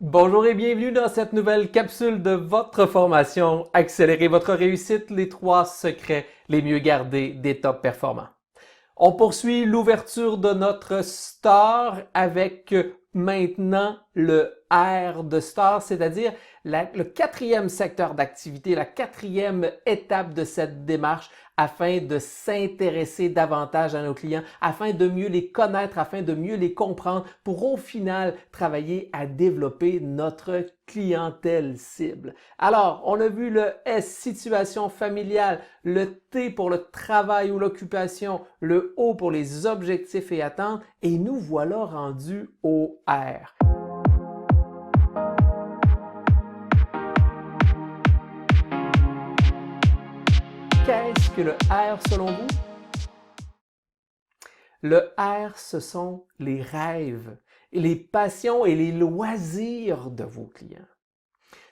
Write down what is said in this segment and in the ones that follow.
Bonjour et bienvenue dans cette nouvelle capsule de votre formation Accélérer votre réussite, les 3 secrets les mieux gardés des top performants. On poursuit l'ouverture de notre STAR avec maintenant le R de STAR, c'est-à-dire le 4e secteur d'activité, la 4e étape de cette démarche afin de s'intéresser davantage à nos clients, afin de mieux les connaître, afin de mieux les comprendre pour au final travailler à développer notre clientèle cible. Alors, on a vu le S, situation familiale, le T pour le travail ou l'occupation, le O pour les objectifs et attentes, et nous voilà rendus au R. Qu'est-ce que le R selon vous? Le R, ce sont les rêves, les passions et les loisirs de vos clients.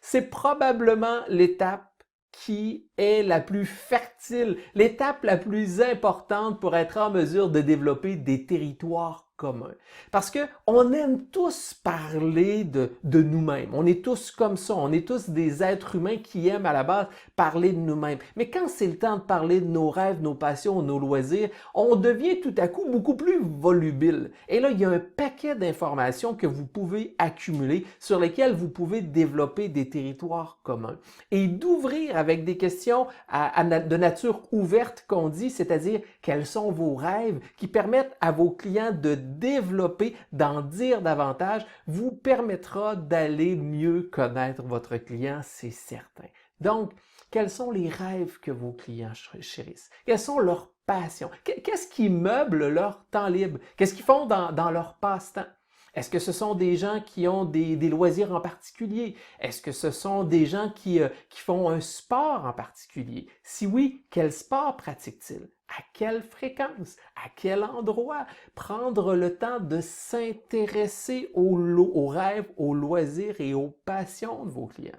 C'est probablement l'étape qui est la plus fertile, l'étape la plus importante pour être en mesure de développer des territoires communs. Parce que on aime tous parler de nous-mêmes. On est tous comme ça. On est tous des êtres humains qui aiment à la base parler de nous-mêmes. Mais quand c'est le temps de parler de nos rêves, nos passions, nos loisirs, on devient tout à coup beaucoup plus volubile. Et là, il y a un paquet d'informations que vous pouvez accumuler sur lesquelles vous pouvez développer des territoires communs. Et d'ouvrir avec des questions de nature ouverte qu'on dit, c'est-à-dire quels sont vos rêves qui permettent à vos clients de développer, d'en dire davantage, vous permettra d'aller mieux connaître votre client, c'est certain. Donc, quels sont les rêves que vos clients chérissent? Quelles sont leurs passions? Qu'est-ce qui meuble leur temps libre? Qu'est-ce qu'ils font dans leur passe-temps? Est-ce que ce sont des gens qui ont des loisirs en particulier? Est-ce que ce sont des gens qui font un sport en particulier? Si oui, quel sport pratiquent-ils? À quelle fréquence? À quel endroit? Prendre le temps de s'intéresser aux rêves, aux loisirs et aux passions de vos clients.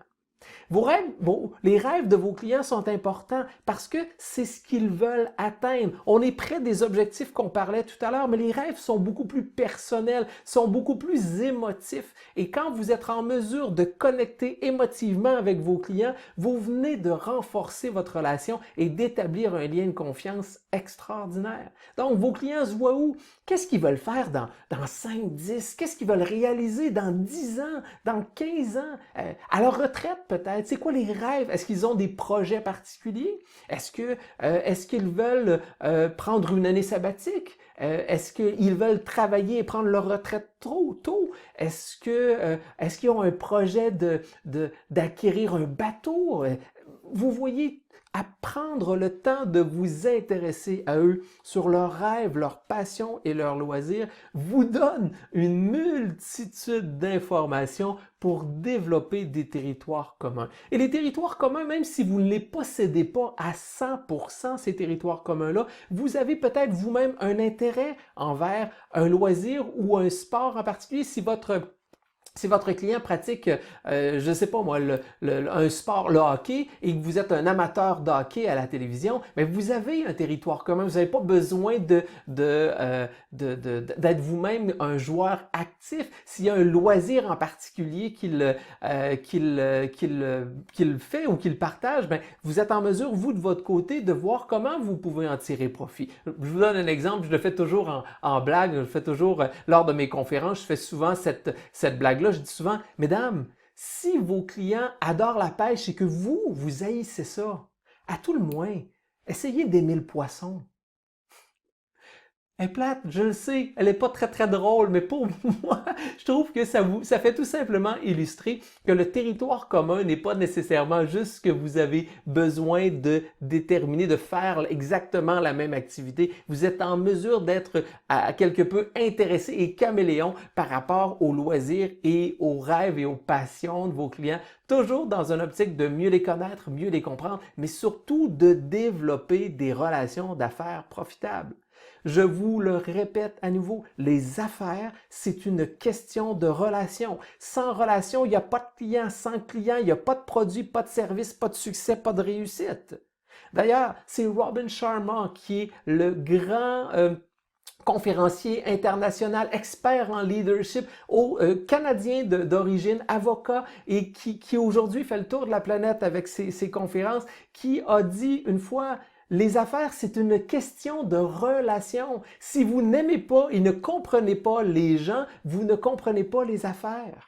Les rêves de vos clients sont importants parce que c'est ce qu'ils veulent atteindre. On est près des objectifs qu'on parlait tout à l'heure, mais les rêves sont beaucoup plus personnels, sont beaucoup plus émotifs. Et quand vous êtes en mesure de connecter émotivement avec vos clients, vous venez de renforcer votre relation et d'établir un lien de confiance extraordinaire. Donc, vos clients se voient où? Qu'est-ce qu'ils veulent faire dans 5, 10? Qu'est-ce qu'ils veulent réaliser dans 10 ans, dans 15 ans? À leur retraite peut-être? C'est quoi les rêves? Est-ce qu'ils ont des projets particuliers? Est-ce qu'ils veulent prendre une année sabbatique? Est-ce qu'ils veulent travailler et prendre leur retraite trop tôt? Est-ce qu'ils ont un projet d'acquérir un bateau? Vous voyez, à prendre le temps de vous intéresser à eux sur leurs rêves, leurs passions et leurs loisirs vous donne une multitude d'informations pour développer des territoires communs. Et les territoires communs, même si vous ne les possédez pas à 100%, ces territoires communs-là, vous avez peut-être vous-même un intérêt envers un loisir ou un sport en particulier. Si votre client pratique, je ne sais pas moi, un sport, le hockey, et que vous êtes un amateur de hockey à la télévision, mais vous avez un territoire commun. Vous n'avez pas besoin d'être vous-même un joueur actif. S'il y a un loisir en particulier qu'il fait ou qu'il partage, ben, vous êtes en mesure, vous, de votre côté, de voir comment vous pouvez en tirer profit. Je vous donne un exemple, je le fais toujours en blague, je le fais toujours lors de mes conférences, je fais souvent cette blague-là. Je dis souvent, mesdames, si vos clients adorent la pêche et que vous haïssez ça, à tout le moins, essayez d'aimer le poisson. Elle est plate, je le sais, elle n'est pas très très drôle, mais pour moi, je trouve que ça fait tout simplement illustrer que le territoire commun n'est pas nécessairement juste ce que vous avez besoin de déterminer, de faire exactement la même activité. Vous êtes en mesure d'être à quelque peu intéressé et caméléon par rapport aux loisirs et aux rêves et aux passions de vos clients, toujours dans une optique de mieux les connaître, mieux les comprendre, mais surtout de développer des relations d'affaires profitables. Je vous le répète à nouveau, les affaires, c'est une question de relation. Sans relation, il n'y a pas de client. Sans client, il n'y a pas de produit, pas de service, pas de succès, pas de réussite. D'ailleurs, c'est Robin Sharma qui est le grand conférencier international, expert en leadership, Canadien d'origine, avocat et qui aujourd'hui fait le tour de la planète avec ses conférences, qui a dit une fois: les affaires, c'est une question de relation. Si vous n'aimez pas et ne comprenez pas les gens, vous ne comprenez pas les affaires.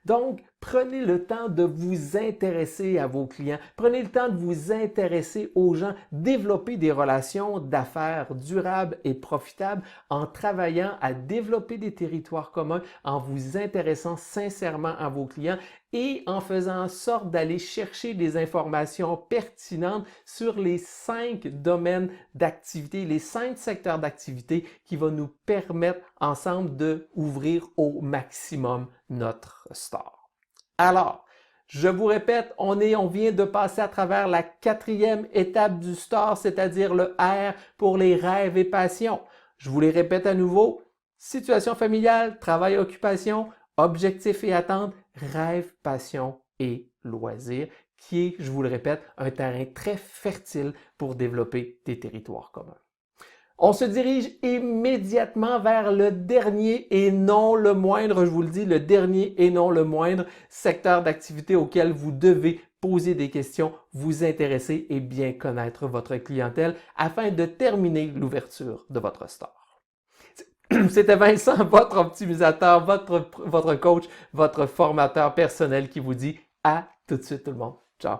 Donc, prenez le temps de vous intéresser à vos clients, prenez le temps de vous intéresser aux gens, développez des relations d'affaires durables et profitables en travaillant à développer des territoires communs, en vous intéressant sincèrement à vos clients et en faisant en sorte d'aller chercher des informations pertinentes sur les 5 domaines d'activité, les 5 secteurs d'activité qui vont nous permettre ensemble d'ouvrir au maximum notre store. Alors, je vous répète, on vient de passer à travers la 4e étape du STAR, c'est-à-dire le R pour les rêves et passions. Je vous les répète à nouveau: situation familiale, travail, occupation, objectifs et attentes, rêve, passion et loisirs, qui est, je vous le répète, un terrain très fertile pour développer des territoires communs. On se dirige immédiatement vers le dernier et non le moindre, je vous le dis, le dernier et non le moindre secteur d'activité auquel vous devez poser des questions, vous intéresser et bien connaître votre clientèle afin de terminer l'ouverture de votre store. C'était Vincent, votre optimisateur, votre coach, votre formateur personnel qui vous dit à tout de suite tout le monde. Ciao!